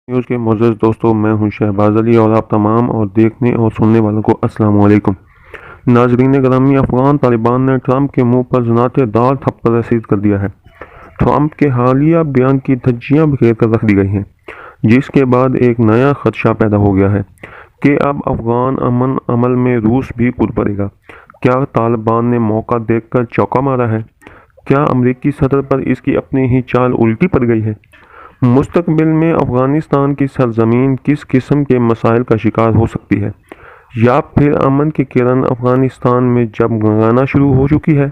News کے معزز دوستوں، میں ہوں شہباز علی اور آپ تمام اور دیکھنے اور سننے والوں کو السلام علیکم۔ ناظرین گرامی، افغان طالبان نے ٹرمپ کے منہ پر ذناتِ دار تھپڑ رسید کر دیا ہے۔ ٹرمپ کے حالیہ بیان کی دھجیاں بکھیر کر رکھ دی گئی ہیں، جس کے بعد ایک نیا خدشہ پیدا ہو گیا ہے کہ اب افغان امن عمل میں روس بھی کود پڑے گا۔ کیا طالبان نے موقع دیکھ کر چوکا مارا ہے؟ کیا امریکی صدر پر اس کی اپنی ہی چال الٹی پڑ گئی ہے؟ مستقبل میں افغانستان کی سرزمین کس قسم کے مسائل کا شکار ہو سکتی ہے، یا پھر امن کی کرن افغانستان میں جب گنگانا شروع ہو چکی ہے؟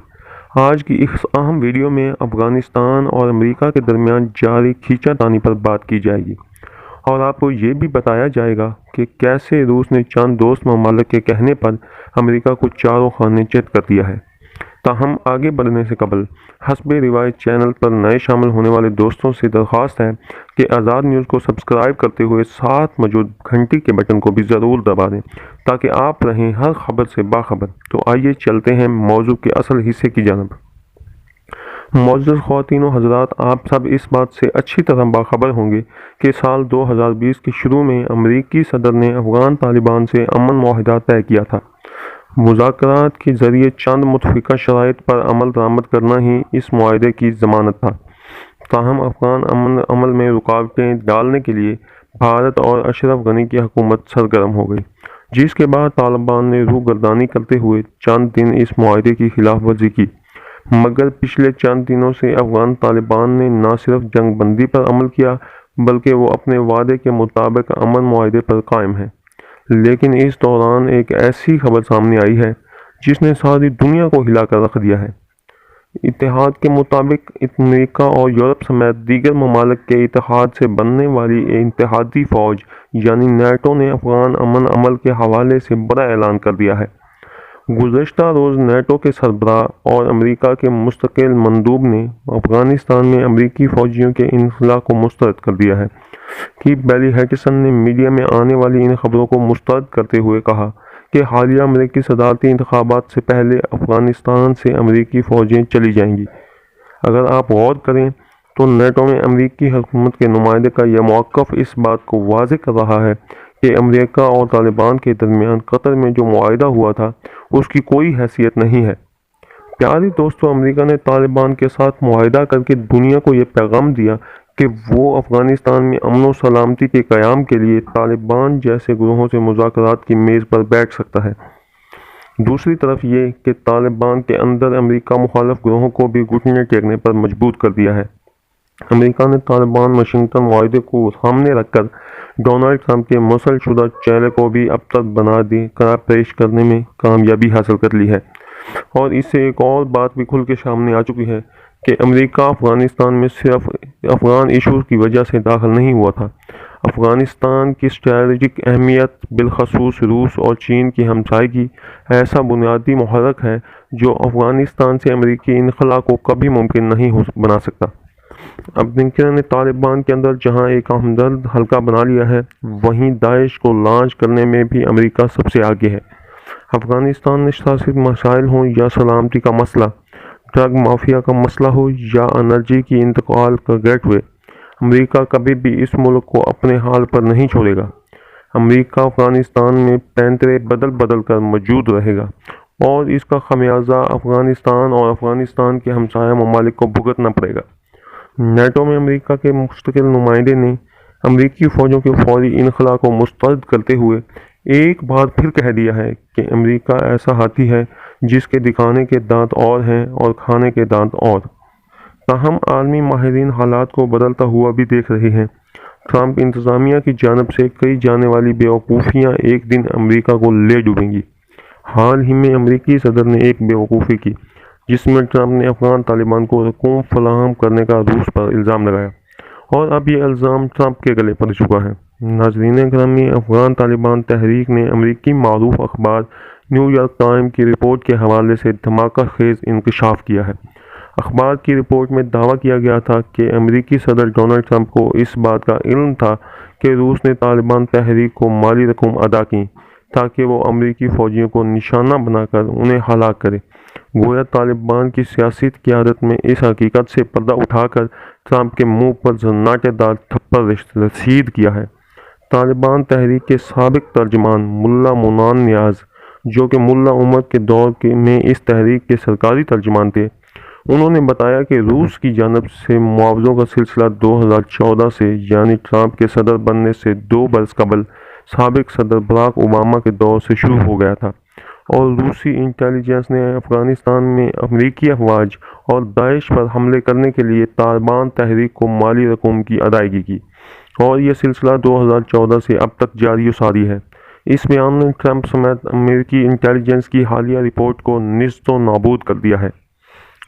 آج کی اس اہم ویڈیو میں افغانستان اور امریکہ کے درمیان جاری کھینچا تانی پر بات کی جائے گی، اور آپ کو یہ بھی بتایا جائے گا کہ کیسے روس نے چند دوست ممالک کے کہنے پر امریکہ کو چاروں خانے چت کر دیا ہے۔ تاہم آگے بڑھنے سے قبل حسب روایت چینل پر نئے شامل ہونے والے دوستوں سے درخواست ہے کہ آزاد نیوز کو سبسکرائب کرتے ہوئے ساتھ موجود گھنٹی کے بٹن کو بھی ضرور دبا دیں تاکہ آپ رہیں ہر خبر سے باخبر۔ تو آئیے چلتے ہیں موضوع کے اصل حصے کی جانب۔ معزز خواتین و حضرات، آپ سب اس بات سے اچھی طرح باخبر ہوں گے کہ سال 2020 کے شروع میں امریکی صدر نے افغان طالبان سے امن معاہدہ طے کیا تھا۔ مذاکرات کے ذریعے چند متفقہ شرائط پر عمل درآمد کرنا ہی اس معاہدے کی ضمانت تھا۔ تاہم افغان امن عمل میں رکاوٹیں ڈالنے کے لیے بھارت اور اشرف غنی کی حکومت سرگرم ہو گئی، جس کے بعد طالبان نے روح گردانی کرتے ہوئے چند دن اس معاہدے کی خلاف ورزی کی۔ مگر پچھلے چند دنوں سے افغان طالبان نے نہ صرف جنگ بندی پر عمل کیا بلکہ وہ اپنے وعدے کے مطابق امن معاہدے پر قائم ہیں۔ لیکن اس دوران ایک ایسی خبر سامنے آئی ہے جس نے ساری دنیا کو ہلا کر رکھ دیا ہے۔ اتحاد کے مطابق امریکہ اور یورپ سمیت دیگر ممالک کے اتحاد سے بننے والی اتحادی فوج یعنی نیٹو نے افغان امن عمل کے حوالے سے بڑا اعلان کر دیا ہے۔ گزشتہ روز نیٹو کے سربراہ اور امریکہ کے مستقل مندوب نے افغانستان میں امریکی فوجیوں کے انخلا کو مسترد کر دیا ہے۔ کی بیلی ہیٹسن نے میڈیا میں آنے والی ان خبروں کو مسترد کرتے ہوئے کہا کہ حالیہ امریکی صدارتی انتخابات سے پہلے افغانستان سے امریکی فوجیں چلی جائیں گی۔ اگر آپ غور کریں تو نیٹو میں امریکی حکومت کے نمائندے کا یہ موقف اس بات کو واضح کر رہا ہے کہ امریکہ اور طالبان کے درمیان قطر میں جو معاہدہ ہوا تھا اس کی کوئی حیثیت نہیں ہے۔ پیارے دوستو، امریکہ نے طالبان کے ساتھ معاہدہ کر کے دنیا کو یہ پیغام دیا کہ وہ افغانستان میں امن و سلامتی کے قیام کے لیے طالبان جیسے گروہوں سے مذاکرات کی میز پر بیٹھ سکتا ہے۔ دوسری طرف یہ کہ طالبان کے اندر امریکہ مخالف گروہوں کو بھی گھٹنے ٹیکنے پر مجبور کر دیا ہے۔ امریکہ نے طالبان واشنگٹن معاہدے کو سامنے رکھ کر ڈونلڈ ٹرمپ کے مسل شدہ چہرے کو بھی ابتر بنا دی قرار پیش کرنے میں کامیابی حاصل کر لی ہے، اور اس سے ایک اور بات بھی کھل کے سامنے آ چکی ہے کہ امریکہ افغانستان میں صرف افغان ایشوز کی وجہ سے داخل نہیں ہوا تھا۔ افغانستان کی اسٹریٹجک اہمیت، بالخصوص روس اور چین کی ہمسائیگی، ایسا بنیادی محرک ہے جو افغانستان سے امریکی انخلا کو کبھی ممکن نہیں بنا سکتا۔ امریکہ نے طالبان کے اندر جہاں ایک ہمدرد حلقہ بنا لیا ہے، وہیں داعش کو لانچ کرنے میں بھی امریکہ سب سے آگے ہے۔ افغانستان میں سیاسی مسائل ہوں یا سلامتی کا مسئلہ، ڈرگ مافیا کا مسئلہ ہو یا انرجی کی انتقال کا گیٹ وے، امریکہ کبھی بھی اس ملک کو اپنے حال پر نہیں چھوڑے گا۔ امریکہ افغانستان میں پینترے بدل بدل کر موجود رہے گا، اور اس کا خمیازہ افغانستان اور افغانستان کے ہمسایہ ممالک کو بھگتنا پڑے گا۔ نیٹو میں امریکہ کے مستقل نمائندے نے امریکی فوجوں کے فوری انخلا کو مسترد کرتے ہوئے ایک بار پھر کہہ دیا ہے کہ امریکہ ایسا ہاتھی ہے جس کے دکھانے کے دانت اور ہیں اور کھانے کے دانت اور۔ تاہم عالمی ماہرین حالات کو بدلتا ہوا بھی دیکھ رہے ہیں۔ ٹرمپ انتظامیہ کی جانب سے کی جانے والی بیوقوفیاں ایک دن امریکہ کو لے ڈوبیں گی۔ حال ہی میں امریکی صدر نے ایک بیوقوفی کی جس میں ٹرمپ نے افغان طالبان کو رقوم فراہم کرنے کا روس پر الزام لگایا، اور اب یہ الزام ٹرمپ کے گلے پڑ چکا ہے۔ ناظرین گرامی، افغان طالبان تحریک نے امریکی معروف اخبار نیو یارک ٹائم کی رپورٹ کے حوالے سے دھماکہ خیز انکشاف کیا ہے۔ اخبار کی رپورٹ میں دعویٰ کیا گیا تھا کہ امریکی صدر ڈونلڈ ٹرمپ کو اس بات کا علم تھا کہ روس نے طالبان تحریک کو مالی رقوم ادا کی تاکہ وہ امریکی فوجیوں کو نشانہ بنا کر انہیں ہلاک کرے۔ گویا طالبان کی سیاسی قیادت میں اس حقیقت سے پردہ اٹھا کر ٹرمپ کے منہ پر زناٹے دار تھپڑ رسید کیا ہے۔ طالبان تحریک کے سابق ترجمان ملا منان نیاز، جو کہ ملا عمر کے دور میں اس تحریک کے سرکاری ترجمان تھے، انہوں نے بتایا کہ روس کی جانب سے معاوضوں کا سلسلہ 2014 سے، یعنی ٹرمپ کے صدر بننے سے 2 برس قبل سابق صدر براک اوباما کے دور سے شروع ہو گیا تھا، اور روسی انٹیلیجنس نے افغانستان میں امریکی افواج اور داعش پر حملے کرنے کے لیے طالبان تحریک کو مالی رقوم کی ادائیگی کی، اور یہ سلسلہ 2014 سے اب تک جاری و ساری ہے۔ اس بیان نے ٹرمپ سمیت امریکی انٹیلیجنس کی حالیہ رپورٹ کو نیست و نابود کر دیا ہے۔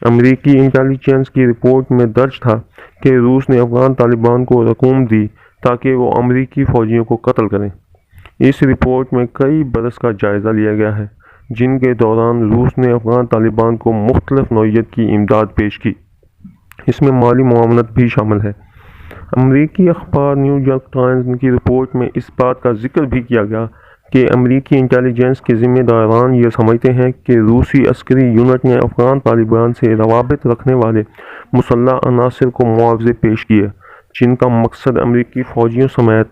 امریکی انٹیلیجنس کی رپورٹ میں درج تھا کہ روس نے افغان طالبان کو رقوم دی تاکہ وہ امریکی فوجیوں کو قتل کریں۔ اس رپورٹ میں کئی برس کا جائزہ لیا گیا ہے، جن کے دوران روس نے افغان طالبان کو مختلف نوعیت کی امداد پیش کی۔ اس میں مالی معاونت بھی شامل ہے۔ امریکی اخبار نیو یارک ٹائمز کی رپورٹ میں اس بات کا ذکر بھی کیا گیا کہ امریکی انٹیلیجنس کے ذمہ داران یہ سمجھتے ہیں کہ روسی عسکری یونٹ نے افغان طالبان سے روابط رکھنے والے مسلح عناصر کو معاوضے پیش کیے، جن کا مقصد امریکی فوجیوں سمیت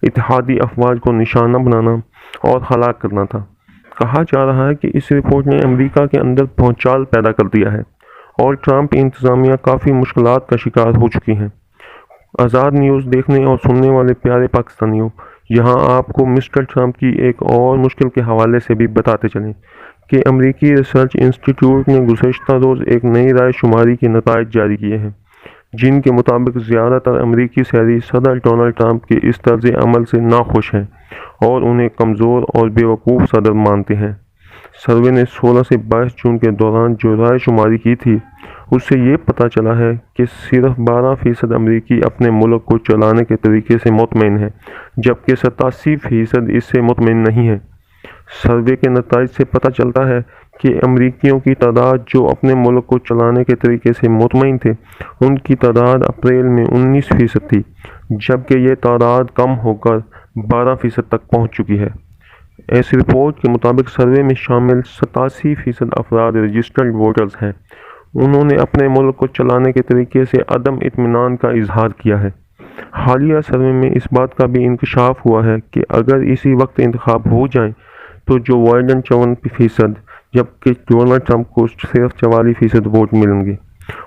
اتحادی افواج کو نشانہ بنانا اور ہلاک کرنا تھا۔ کہا جا رہا ہے کہ اس رپورٹ نے امریکہ کے اندر بھونچال پیدا کر دیا ہے اور ٹرمپ انتظامیہ کافی مشکلات کا شکار ہو چکی ہیں۔ آزاد نیوز دیکھنے اور سننے والے پیارے پاکستانیوں، یہاں آپ کو مسٹر ٹرمپ کی ایک اور مشکل کے حوالے سے بھی بتاتے چلیں کہ امریکی ریسرچ انسٹی ٹیوٹ نے گزشتہ روز ایک نئی رائے شماری کے نتائج جاری کیے ہیں، جن کے مطابق زیادہ تر امریکی شہری صدر ڈونلڈ ٹرمپ کے اس طرز عمل سے ناخوش ہیں اور انہیں کمزور اور بے وقوف صدر مانتے ہیں۔ سروے نے 16 سے 22 جون کے دوران جو رائے شماری کی تھی، اس سے یہ پتہ چلا ہے کہ صرف 12% امریکی اپنے ملک کو چلانے کے طریقے سے مطمئن ہیں، جبکہ 87% اس سے مطمئن نہیں ہیں۔ سروے کے نتائج سے پتہ چلتا ہے کہ امریکیوں کی تعداد جو اپنے ملک کو چلانے کے طریقے سے مطمئن تھے، ان کی تعداد اپریل میں 19% تھی، جبکہ یہ تعداد کم ہو کر 12% تک پہنچ چکی ہے۔ اس رپورٹ کے مطابق سروے میں شامل 87% افراد رجسٹرڈ ووٹرز ہیں۔ انہوں نے اپنے ملک کو چلانے کے طریقے سے عدم اطمینان کا اظہار کیا ہے۔ حالیہ سروے میں اس بات کا بھی انکشاف ہوا ہے کہ اگر اسی وقت انتخاب ہو جائیں تو جو بائیڈن 54%، جبکہ ڈونلڈ ٹرمپ کو صرف 44% ووٹ ملیں گے،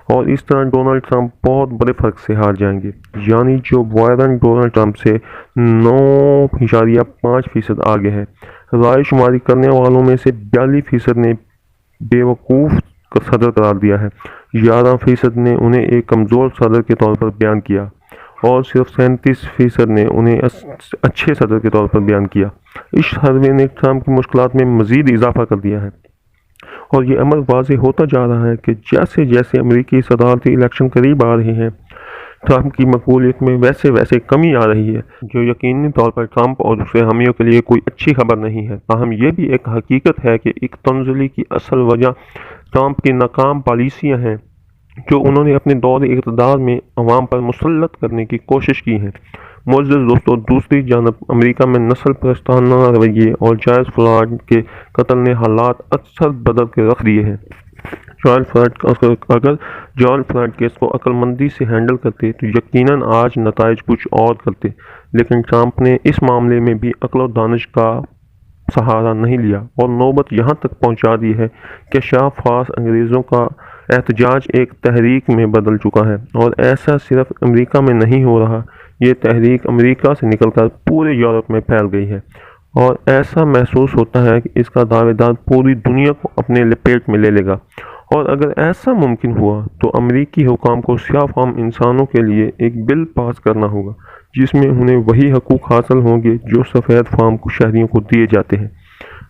اور اس طرح ڈونلڈ ٹرمپ بہت بڑے فرق سے ہار جائیں گے، یعنی جو بائیڈن ڈونلڈ ٹرمپ سے 9.5% آگے ہے۔ رائے شماری کرنے والوں میں سے 42% نے بے وقوف صدر قرار دیا ہے، 11% نے انہیں ایک کمزور صدر کے طور پر بیان کیا، اور صرف 37% نے انہیں اچھے صدر کے طور پر بیان کیا۔ اس سروے نے ٹرمپ کی مشکلات میں مزید اضافہ کر دیا ہے، اور یہ امر واضح ہوتا جا رہا ہے کہ جیسے جیسے امریکی صدارتی الیکشن قریب آ رہے ہیں، ٹرمپ کی مقبولیت میں ویسے کمی آ رہی ہے، جو یقینی طور پر ٹرمپ اور اس کے حامیوں کے لیے کوئی اچھی خبر نہیں ہے۔ تاہم یہ بھی ایک حقیقت ہے کہ ایک تنزلی کی اصل وجہ ٹرمپ کی ناکام پالیسیاں ہیں، جو انہوں نے اپنے دور اقتدار میں عوام پر مسلط کرنے کی کوشش کی ہیں۔ معزز دوستو، دوسری جانب امریکہ میں نسل پرستانہ رویے اور جارج فلوئڈ کے قتل نے حالات اکثر بدل کے رکھ دیے ہیں۔ اگر جارج فلوئڈ کیس کو عقل مندی سے ہینڈل کرتے تو یقیناً آج نتائج کچھ اور کرتے، لیکن ٹرمپ نے اس معاملے میں بھی عقل و دانش کا سہارا نہیں لیا، اور نوبت یہاں تک پہنچا دی ہے کہ شاہ فاس انگریزوں کا احتجاج ایک تحریک میں بدل چکا ہے، اور ایسا صرف امریکہ میں نہیں ہو رہا، یہ تحریک امریکہ سے نکل کر پورے یورپ میں پھیل گئی ہے، اور ایسا محسوس ہوتا ہے کہ اس کا دعوے دار پوری دنیا کو اپنے لپیٹ میں لے لے گا۔ اور اگر ایسا ممکن ہوا تو امریکی حکام کو سیاہ فام انسانوں کے لیے ایک بل پاس کرنا ہوگا، جس میں انہیں وہی حقوق حاصل ہوں گے جو سفید فام شہریوں کو دیے جاتے ہیں۔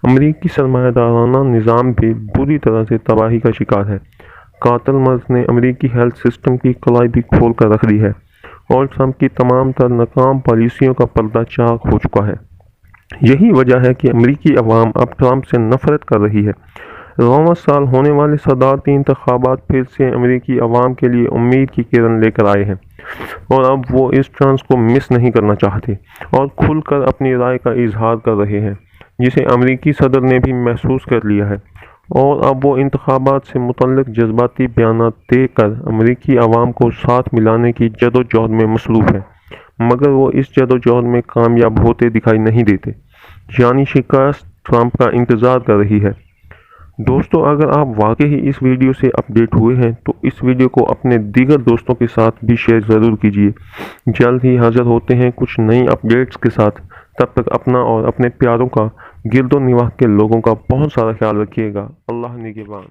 امریکی سرمایہ دارانہ نظام بھی بری طرح سے تباہی کا شکار ہے۔ قاتل مرض نے امریکی ہیلتھ سسٹم کی کلائی بھی کھول کر رکھ دی ہے، اور ٹرمپ کی تمام تر ناکام پالیسیوں کا پردہ چاک ہو چکا ہے۔ یہی وجہ ہے کہ امریکی عوام اب ٹرمپ سے نفرت کر رہی ہے۔ رواں سال ہونے والے صدارتی انتخابات پھر سے امریکی عوام کے لیے امید کی کرن لے کر آئے ہیں، اور اب وہ اس چانس کو مس نہیں کرنا چاہتے اور کھل کر اپنی رائے کا اظہار کر رہے ہیں۔ جسے امریکی صدر نے بھی محسوس کر لیا ہے، اور اب وہ انتخابات سے متعلق جذباتی بیانات دے کر امریکی عوام کو ساتھ ملانے کی جدوجہد میں مصروف ہے، مگر وہ اس جدوجہد میں کامیاب ہوتے دکھائی نہیں دیتے، یعنی شکست ٹرمپ کا انتظار کر رہی ہے۔ دوستو، اگر آپ واقعی اس ویڈیو سے اپڈیٹ ہوئے ہیں تو اس ویڈیو کو اپنے دیگر دوستوں کے ساتھ بھی شیئر ضرور کیجیے۔ جلد ہی حاضر ہوتے ہیں کچھ نئی اپڈیٹس کے ساتھ، تب تک اپنا اور اپنے پیاروں کا، گرد و نواح کے لوگوں کا بہت سارا خیال رکھیے گا۔ اللہ نگہبان۔